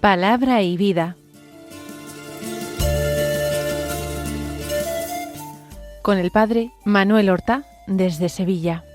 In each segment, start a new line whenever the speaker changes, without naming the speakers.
Palabra y vida. Con el padre Manuel Horta, desde Sevilla.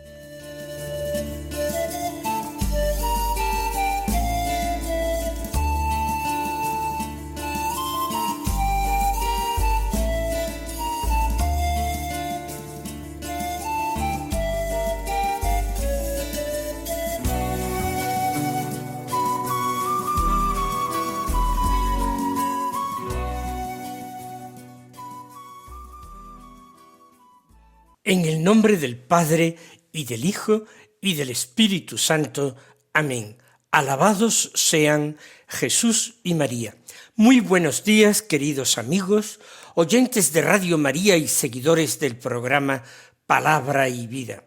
En el nombre del Padre, y del Hijo, y del Espíritu Santo. Amén. Alabados sean Jesús y María. Muy buenos días, queridos amigos, oyentes de Radio María y seguidores del programa Palabra y Vida.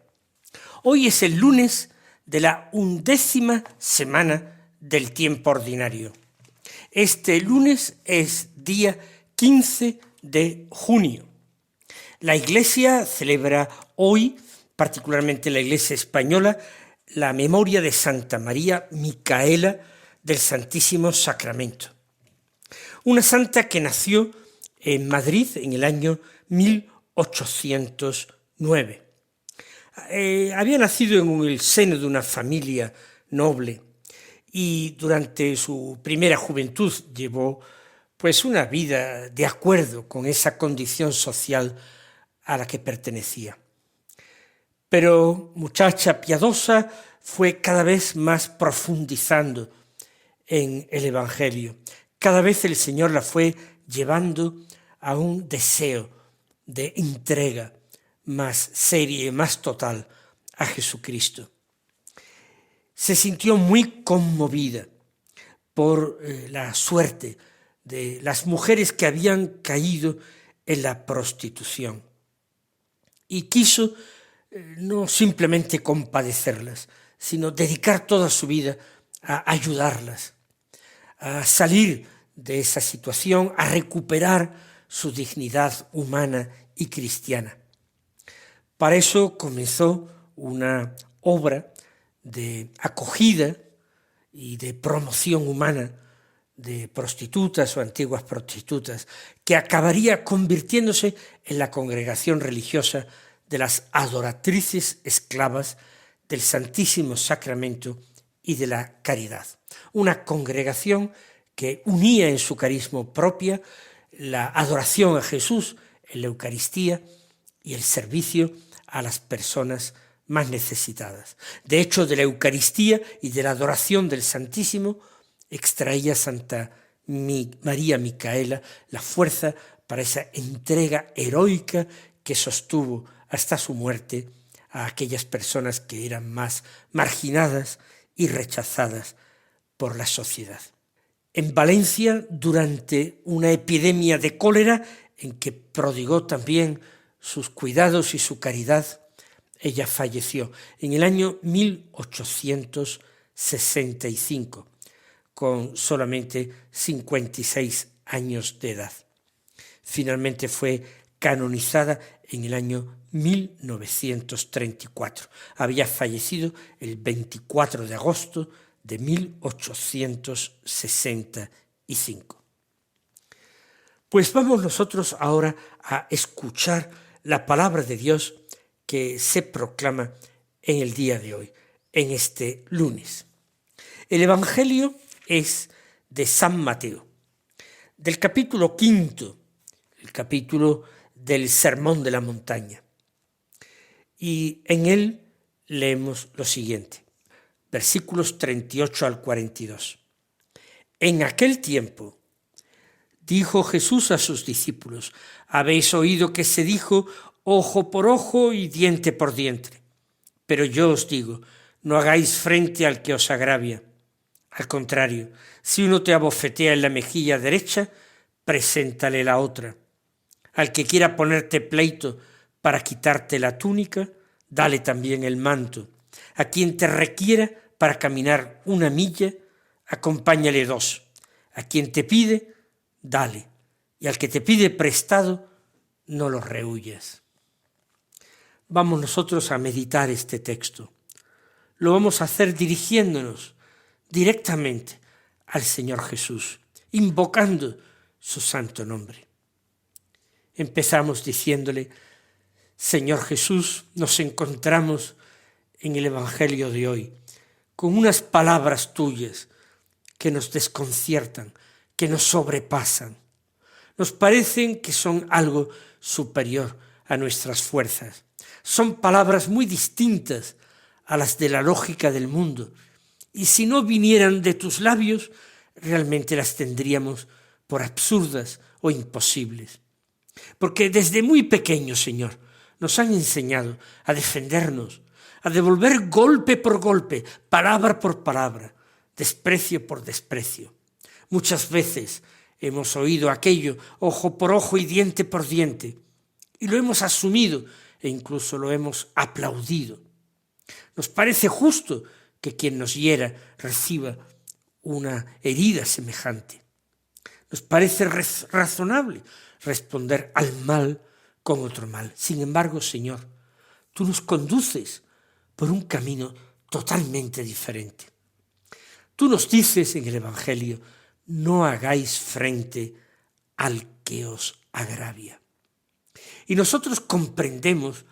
Hoy es el lunes de la 11ª semana del tiempo ordinario. Este lunes es día 15 de junio. La Iglesia celebra hoy, particularmente la Iglesia española, la memoria de Santa María Micaela del Santísimo Sacramento. Una santa que nació en Madrid en el año 1809. Había nacido en el seno de una familia noble y durante su primera juventud llevó una vida de acuerdo con esa condición social a la que pertenecía. Pero muchacha piadosa, fue cada vez más profundizando en el Evangelio. Cada vez el Señor la fue llevando a un deseo de entrega más seria y más total a Jesucristo. Se sintió muy conmovida por la suerte de las mujeres que habían caído en la prostitución. Y quiso no simplemente compadecerlas, sino dedicar toda su vida a ayudarlas, a salir de esa situación, a recuperar su dignidad humana y cristiana. Para eso comenzó una obra de acogida y de promoción humana de prostitutas o antiguas prostitutas, que acabaría convirtiéndose en la congregación religiosa de las adoratrices esclavas del Santísimo Sacramento y de la Caridad. Una congregación que unía en su carisma propia la adoración a Jesús en la Eucaristía y el servicio a las personas más necesitadas. De hecho, de la Eucaristía y de la adoración del Santísimo extraía Santa María Micaela la fuerza para esa entrega heroica que sostuvo hasta su muerte a aquellas personas que eran más marginadas y rechazadas por la sociedad. En Valencia, durante una epidemia de cólera en que prodigó también sus cuidados y su caridad, ella falleció en el año 1865. Con solamente 56 años de edad. Finalmente fue canonizada en el año 1934. Había fallecido el 24 de agosto de 1865. Pues vamos nosotros ahora a escuchar la palabra de Dios que se proclama en el día de hoy, en este lunes. El Evangelio es de San Mateo, del capítulo 5, el capítulo del Sermón de la Montaña. Y en él leemos lo siguiente, versículos 38 al 42. En aquel tiempo dijo Jesús a sus discípulos: habéis oído que se dijo ojo por ojo y diente por diente. Pero yo os digo, no hagáis frente al que os agravia. Al contrario, si uno te abofetea en la mejilla derecha, preséntale la otra. Al que quiera ponerte pleito para quitarte la túnica, dale también el manto. A quien te requiera para caminar una milla, acompáñale 2. A quien te pide, dale. y al que te pide prestado, no lo rehuyas. Vamos nosotros a meditar este texto. Lo vamos a hacer dirigiéndonos directamente al Señor Jesús, invocando su santo nombre. Empezamos diciéndole: Señor Jesús, nos encontramos en el Evangelio de hoy con unas palabras tuyas que nos desconciertan, que nos sobrepasan. Nos parecen que son algo superior a nuestras fuerzas. Son palabras muy distintas a las de la lógica del mundo, y si no vinieran de tus labios, realmente las tendríamos por absurdas o imposibles. Porque desde muy pequeños, Señor, nos han enseñado a defendernos, a devolver golpe por golpe, palabra por palabra, desprecio por desprecio. Muchas veces hemos oído aquello, ojo por ojo y diente por diente, y lo hemos asumido e incluso lo hemos aplaudido. Nos parece justo que quien nos hiera reciba una herida semejante. Nos parece razonable responder al mal con otro mal. Sin embargo, Señor, tú nos conduces por un camino totalmente diferente. Tú nos dices en el Evangelio: no hagáis frente al que os agravia. Y nosotros comprendemos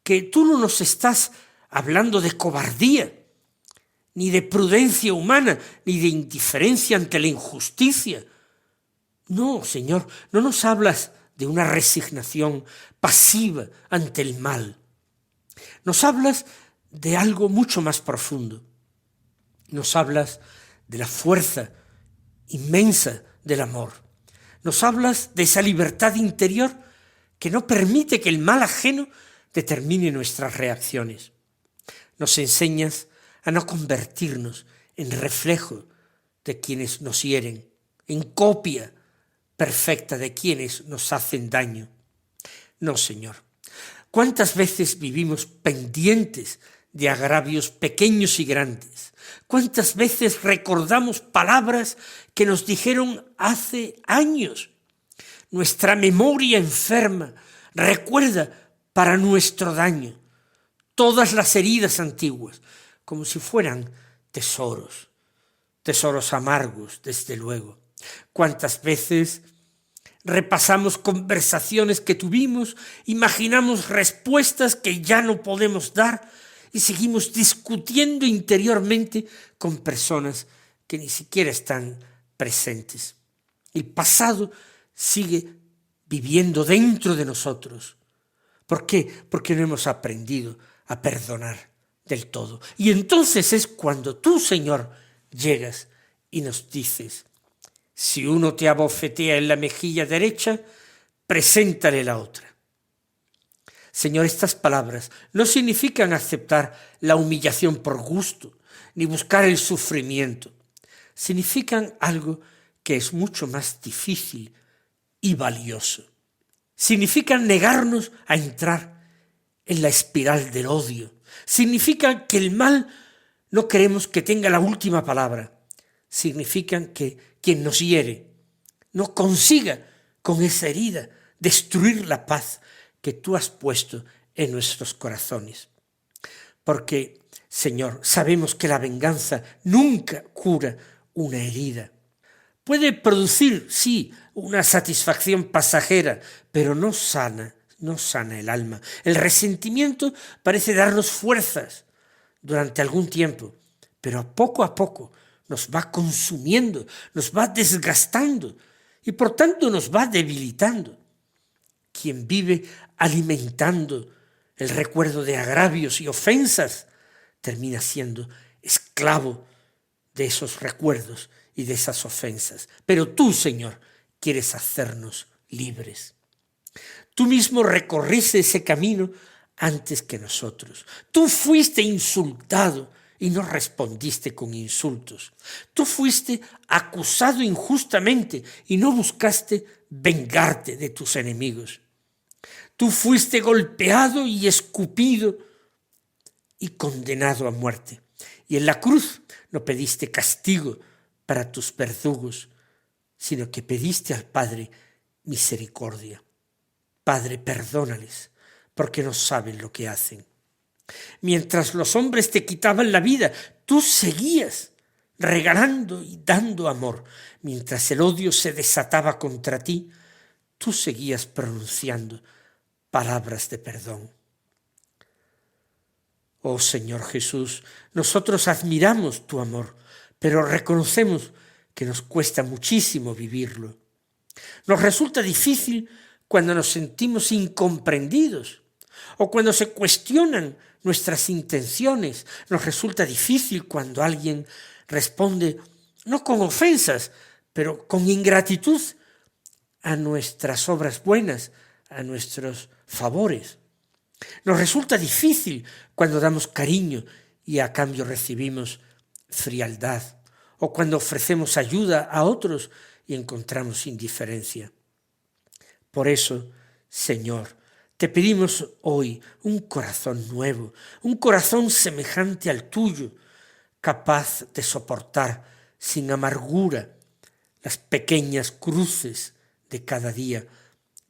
que tú no nos estás hablando de cobardía, ni de prudencia humana, ni de indiferencia ante la injusticia. No, Señor, no nos hablas de una resignación pasiva ante el mal. Nos hablas de algo mucho más profundo. Nos hablas de la fuerza inmensa del amor. Nos hablas de esa libertad interior que no permite que el mal ajeno determine nuestras reacciones. Nos enseñas a no convertirnos en reflejo de quienes nos hieren, en copia perfecta de quienes nos hacen daño. No, Señor. ¿Cuántas veces vivimos pendientes de agravios pequeños y grandes? ¿Cuántas veces recordamos palabras que nos dijeron hace años? Nuestra memoria enferma recuerda para nuestro daño todas las heridas antiguas, como si fueran tesoros amargos, desde luego. ¿Cuántas veces repasamos conversaciones que tuvimos, imaginamos respuestas que ya no podemos dar y seguimos discutiendo interiormente con personas que ni siquiera están presentes? El pasado sigue viviendo dentro de nosotros. ¿Por qué? Porque no hemos aprendido a perdonar del todo. Y entonces es cuando tú, Señor, llegas y nos dices: si uno te abofetea en la mejilla derecha, preséntale la otra. Señor, estas palabras no significan aceptar la humillación por gusto, ni buscar el sufrimiento. Significan algo que es mucho más difícil y valioso. Significan negarnos a entrar en la espiral del odio. Significan que el mal no queremos que tenga la última palabra. Significan que quien nos hiere no consiga con esa herida destruir la paz que tú has puesto en nuestros corazones. Porque, Señor, sabemos que la venganza nunca cura una herida. Puede producir, sí, una satisfacción pasajera, pero no sana el alma. El resentimiento parece darnos fuerzas durante algún tiempo, pero a poco nos va consumiendo, nos va desgastando y por tanto nos va debilitando. Quien vive alimentando el recuerdo de agravios y ofensas termina siendo esclavo de esos recuerdos y de esas ofensas. Pero tú, Señor, quieres hacernos libres. Tú mismo recorriste ese camino antes que nosotros. Tú fuiste insultado y no respondiste con insultos. Tú fuiste acusado injustamente y no buscaste vengarte de tus enemigos. Tú fuiste golpeado y escupido y condenado a muerte. Y en la cruz no pediste castigo para tus verdugos, sino que pediste al Padre misericordia. Padre, perdónales, porque no saben lo que hacen. Mientras los hombres te quitaban la vida, tú seguías regalando y dando amor. Mientras el odio se desataba contra ti, tú seguías pronunciando palabras de perdón. Oh Señor Jesús, nosotros admiramos tu amor, pero reconocemos que nos cuesta muchísimo vivirlo. Nos resulta difícil cuando nos sentimos incomprendidos o cuando se cuestionan nuestras intenciones. Nos resulta difícil cuando alguien responde, no con ofensas, pero con ingratitud a nuestras obras buenas, a nuestros favores. Nos resulta difícil cuando damos cariño y a cambio recibimos frialdad, o cuando ofrecemos ayuda a otros y encontramos indiferencia. Por eso, Señor, te pedimos hoy un corazón nuevo, un corazón semejante al tuyo, capaz de soportar sin amargura las pequeñas cruces de cada día,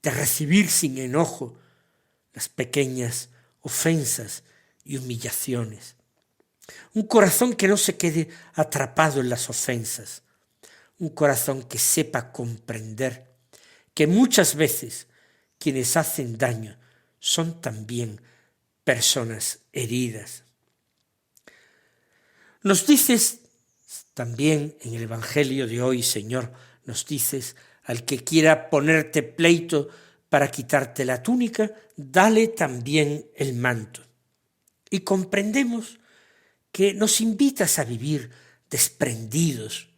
de recibir sin enojo las pequeñas ofensas y humillaciones. Un corazón que no se quede atrapado en las ofensas, un corazón que sepa comprender que muchas veces quienes hacen daño son también personas heridas. Nos dices también en el Evangelio de hoy, Señor, nos dices, al que quiera ponerte pleito para quitarte la túnica, dale también el manto. Y comprendemos que nos invitas a vivir desprendidos.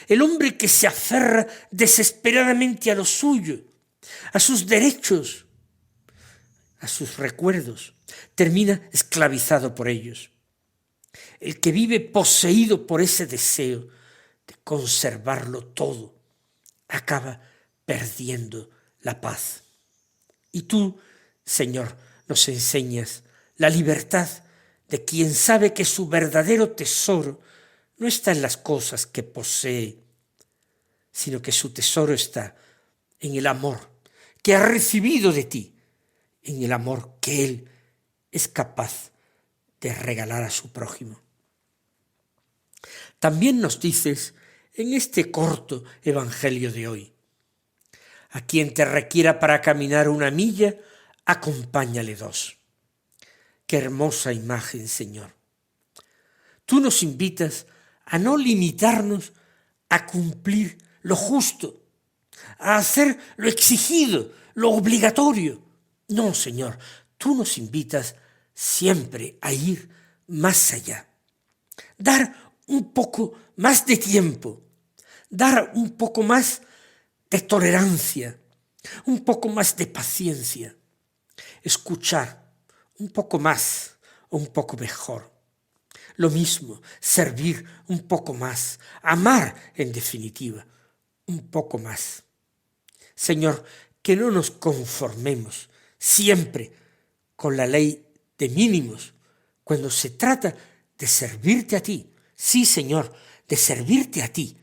El hombre que se aferra desesperadamente a lo suyo, a sus derechos, a sus recuerdos, termina esclavizado por ellos. El que vive poseído por ese deseo de conservarlo todo, acaba perdiendo la paz. Y tú, Señor, nos enseñas la libertad de quien sabe que su verdadero tesoro no está en las cosas que posee, sino que su tesoro está en el amor que ha recibido de ti, en el amor que Él es capaz de regalar a su prójimo. También nos dices en este corto evangelio de hoy, a quien te requiera para caminar 1 milla, acompáñale 2. Qué hermosa imagen, Señor. Tú nos invitas a no limitarnos a cumplir lo justo, a hacer lo exigido, lo obligatorio. No, Señor, tú nos invitas siempre a ir más allá, dar un poco más de tiempo, dar un poco más de tolerancia, un poco más de paciencia, escuchar un poco más o un poco mejor. Lo mismo, servir un poco más, amar en definitiva, un poco más. Señor, que no nos conformemos siempre con la ley de mínimos cuando se trata de servirte a ti. Sí, Señor, de servirte a ti,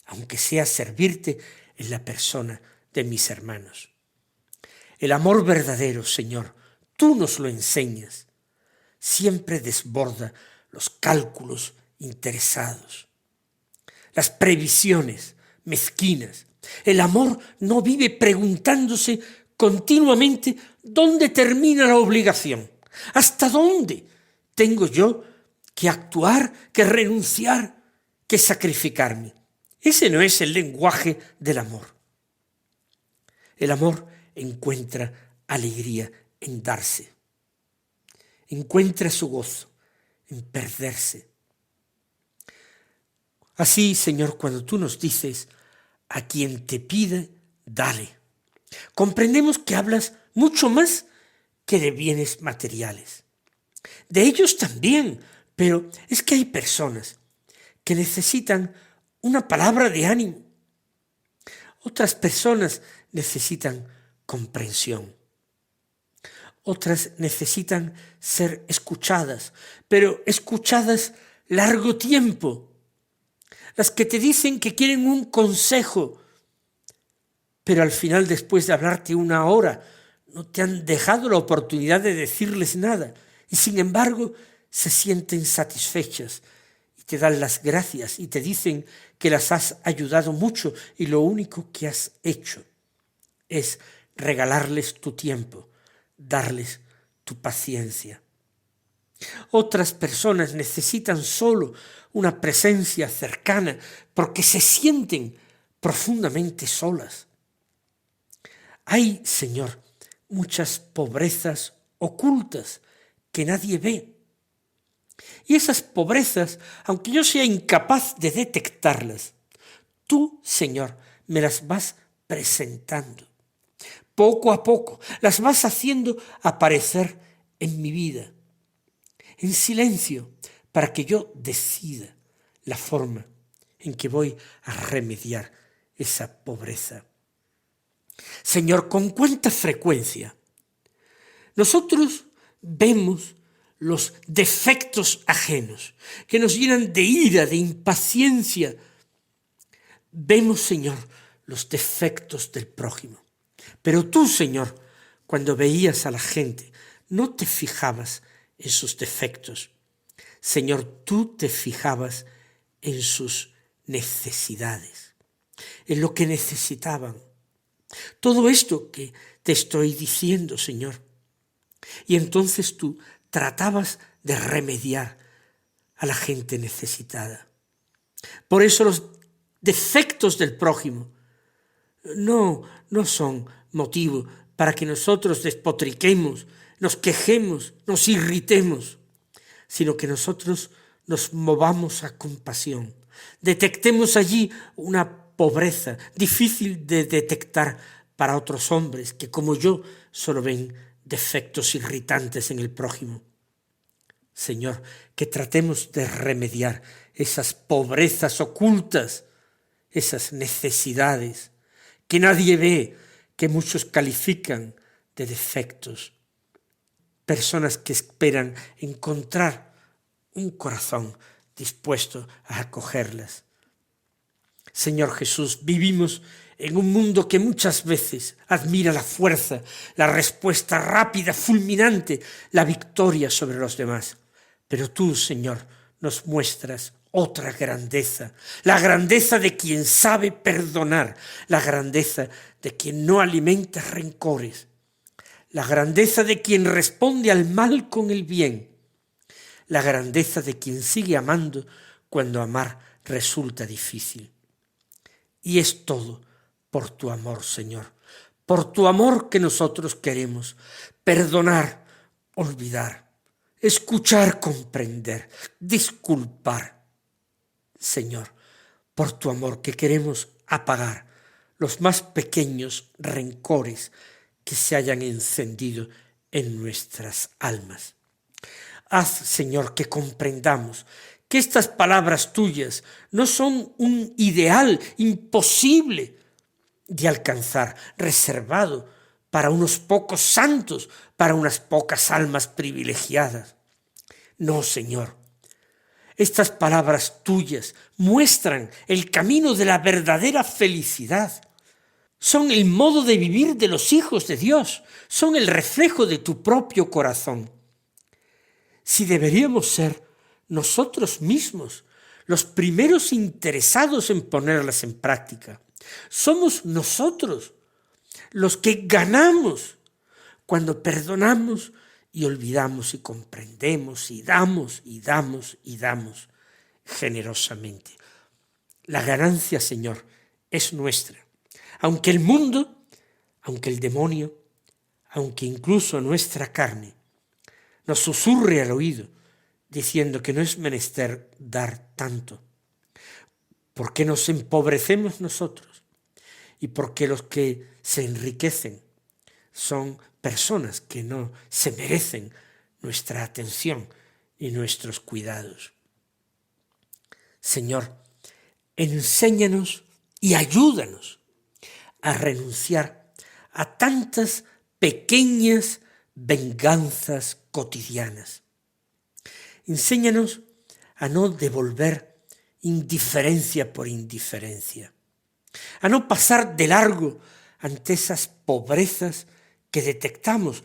aunque sea servirte en la persona de mis hermanos. El amor verdadero, Señor, tú nos lo enseñas, siempre desborda los cálculos interesados, las previsiones mezquinas. El amor no vive preguntándose continuamente dónde termina la obligación, hasta dónde tengo yo que actuar, que renunciar, que sacrificarme. Ese no es el lenguaje del amor. El amor encuentra alegría en darse, encuentra su gozo en perderse. Así, Señor, cuando tú nos dices, a quien te pide, dale, comprendemos que hablas mucho más que de bienes materiales. De ellos también, pero es que hay personas que necesitan una palabra de ánimo. Otras personas necesitan comprensión. Otras necesitan ser escuchadas, pero escuchadas largo tiempo. Las que te dicen que quieren un consejo pero al final, después de hablarte 1 hora, no te han dejado la oportunidad de decirles nada, y sin embargo se sienten satisfechas y te dan las gracias y te dicen que las has ayudado mucho y lo único que has hecho es regalarles tu tiempo, darles tu paciencia. Otras personas necesitan solo una presencia cercana porque se sienten profundamente solas. Hay, Señor, muchas pobrezas ocultas que nadie ve. Y esas pobrezas, aunque yo sea incapaz de detectarlas, tú, Señor, me las vas presentando. Poco a poco las vas haciendo aparecer en mi vida, en silencio, para que yo decida la forma en que voy a remediar esa pobreza. Señor, ¿con cuánta frecuencia nosotros vemos los defectos ajenos que nos llenan de ira, de impaciencia? Vemos, Señor, los defectos del prójimo. Pero tú, Señor, cuando veías a la gente, no te fijabas en sus defectos. Señor, tú te fijabas en sus necesidades, en lo que necesitaban. Todo esto que te estoy diciendo, Señor. Y entonces tú tratabas de remediar a la gente necesitada. Por eso los defectos del prójimo no son motivo para que nosotros despotriquemos, nos quejemos, nos irritemos, sino que nosotros nos movamos a compasión. Detectemos allí una pobreza difícil de detectar para otros hombres que, como yo, solo ven defectos irritantes en el prójimo. Señor, que tratemos de remediar esas pobrezas ocultas, esas necesidades que nadie ve, que muchos califican de defectos. Personas que esperan encontrar un corazón dispuesto a acogerlas. Señor Jesús, vivimos en un mundo que muchas veces admira la fuerza, la respuesta rápida, fulminante, la victoria sobre los demás. Pero tú, Señor, nos muestras otra grandeza, la grandeza de quien sabe perdonar, la grandeza de quien no alimenta rencores, la grandeza de quien responde al mal con el bien, la grandeza de quien sigue amando cuando amar resulta difícil. Y es todo por tu amor, Señor, por tu amor que nosotros queremos perdonar, olvidar, escuchar, comprender, disculpar. Señor, por tu amor que queremos apagar los más pequeños rencores que se hayan encendido en nuestras almas. Haz, Señor, que comprendamos que estas palabras tuyas no son un ideal imposible de alcanzar, reservado para unos pocos santos, para unas pocas almas privilegiadas. No, Señor. Estas palabras tuyas muestran el camino de la verdadera felicidad. Son el modo de vivir de los hijos de Dios. Son el reflejo de tu propio corazón. Si deberíamos ser nosotros mismos los primeros interesados en ponerlas en práctica, somos nosotros los que ganamos cuando perdonamos y olvidamos y comprendemos y damos y damos y damos generosamente. La ganancia, Señor, es nuestra. Aunque el mundo, aunque el demonio, aunque incluso nuestra carne nos susurre al oído diciendo que no es menester dar tanto, porque nos empobrecemos nosotros y porque los que se enriquecen son personas que no se merecen nuestra atención y nuestros cuidados. Señor, enséñanos y ayúdanos a renunciar a tantas pequeñas venganzas cotidianas. Enséñanos a no devolver indiferencia por indiferencia, a no pasar de largo ante esas pobrezas que detectamos,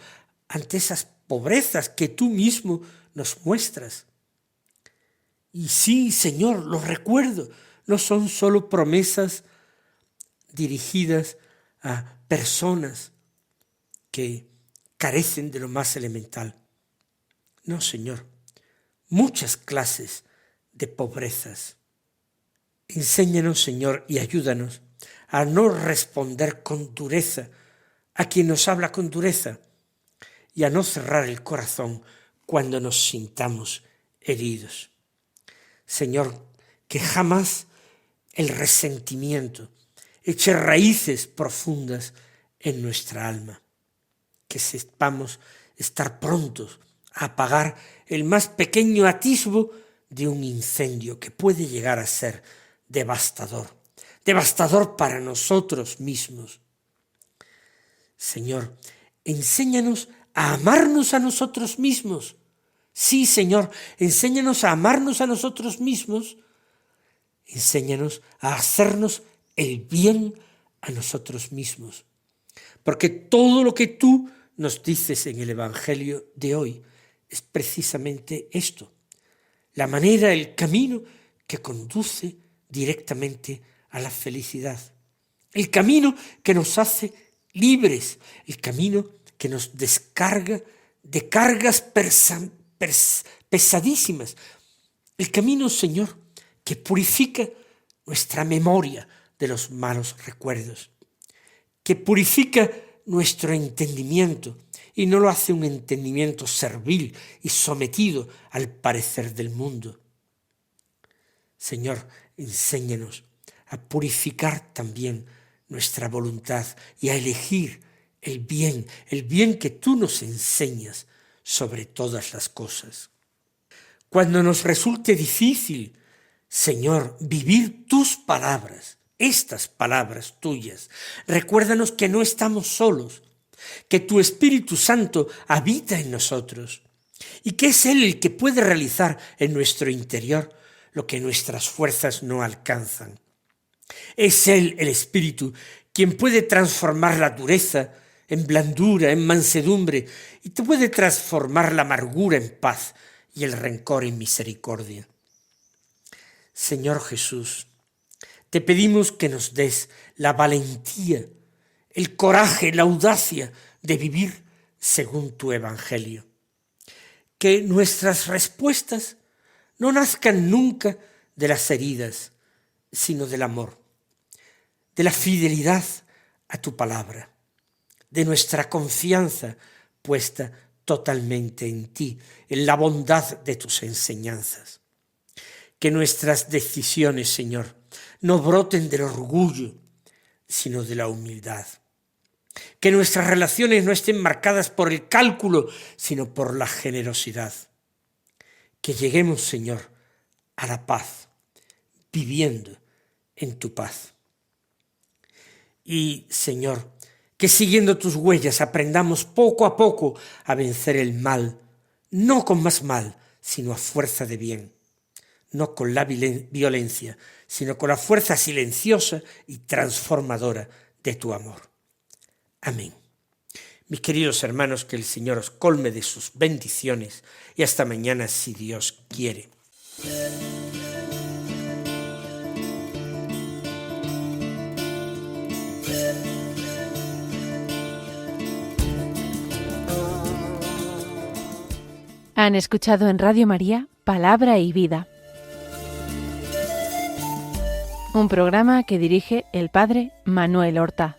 ante esas pobrezas que tú mismo nos muestras. Y sí, Señor, lo recuerdo, no son solo promesas dirigidas a personas que carecen de lo más elemental. No, Señor, muchas clases de pobrezas. Enséñanos, Señor, y ayúdanos a no responder con dureza a quien nos habla con dureza y a no cerrar el corazón cuando nos sintamos heridos. Señor, que jamás el resentimiento eche raíces profundas en nuestra alma, que sepamos estar prontos a apagar el más pequeño atisbo de un incendio que puede llegar a ser devastador para nosotros mismos. Señor, enséñanos a amarnos a nosotros mismos. Sí, Señor, enséñanos a amarnos a nosotros mismos. Enséñanos a hacernos el bien a nosotros mismos. Porque todo lo que tú nos dices en el Evangelio de hoy es precisamente esto. La manera, el camino que conduce directamente a la felicidad. El camino que nos hace libres. El camino que nos descarga de cargas pesadísimas. El camino, Señor, que purifica nuestra memoria de los malos recuerdos, que purifica nuestro entendimiento y no lo hace un entendimiento servil y sometido al parecer del mundo. Señor, enséñanos a purificar también nuestra voluntad y a elegir el bien que tú nos enseñas sobre todas las cosas. Cuando nos resulte difícil, Señor, vivir tus palabras, estas palabras tuyas, recuérdanos que no estamos solos, que tu Espíritu Santo habita en nosotros y que es Él el que puede realizar en nuestro interior lo que nuestras fuerzas no alcanzan. Es Él, el Espíritu, quien puede transformar la dureza en blandura, en mansedumbre, y te puede transformar la amargura en paz y el rencor en misericordia. Señor Jesús, te pedimos que nos des la valentía, el coraje, la audacia de vivir según tu Evangelio. Que nuestras respuestas no nazcan nunca de las heridas, sino del amor, de la fidelidad a tu palabra, de nuestra confianza puesta totalmente en ti, en la bondad de tus enseñanzas. Que nuestras decisiones, Señor, no broten del orgullo, sino de la humildad. Que nuestras relaciones no estén marcadas por el cálculo, sino por la generosidad. Que lleguemos, Señor, a la paz, viviendo en tu paz. Y, Señor, que siguiendo tus huellas aprendamos poco a poco a vencer el mal, no con más mal, sino a fuerza de bien. No con la violencia, sino con la fuerza silenciosa y transformadora de tu amor. Amén. Mis queridos hermanos, que el Señor os colme de sus bendiciones y hasta mañana si Dios quiere.
Han escuchado en Radio María Palabra y Vida, un programa que dirige el Padre Manuel Horta.